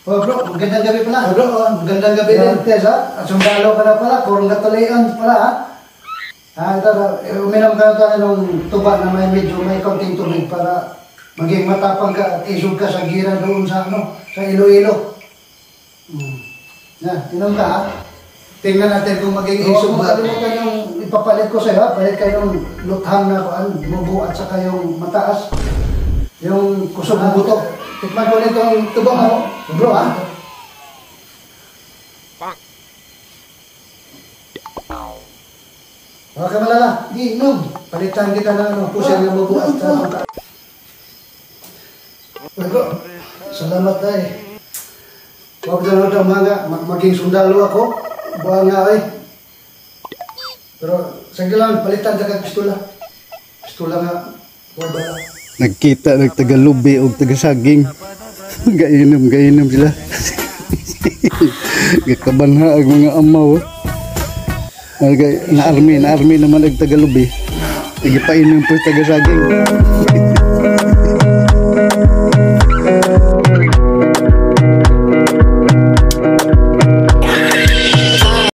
Oh bro, magandang gabi pala. Bro, magandang gabi din. Tesa, sundalo ka na pala, kurang katulian pala ha. Ito, uminom ka na ng tuba na may kaunting tubig para maging matapang ka at isog ka sa gira doon sa sa Iloilo. Inom ka ha. Tingnan natin kung maging isog ba. Kalimutan yung ipapalit ko sa'yo ha. Palit kayong luthang na bubo at saka yung mataas. Yung kusog ng buto. Tikman ko nito ang tuba mo. Bro ha. Huwag ka malala. Di inom. Palitan kita na pusher ng bubo at saka. Bro, salamat tayo. Huwag na daw mga maging sundalo ako. Buwan nga ay. Pero sige lang, palitan ka pistola. Pistola nga. Wala. Nagkita ng taga-lubi o taga-saging. Gainom sila. Gakabanha ang mga amaw. Na-army naman ang taga-lubi. Nagipainom po taga-saging.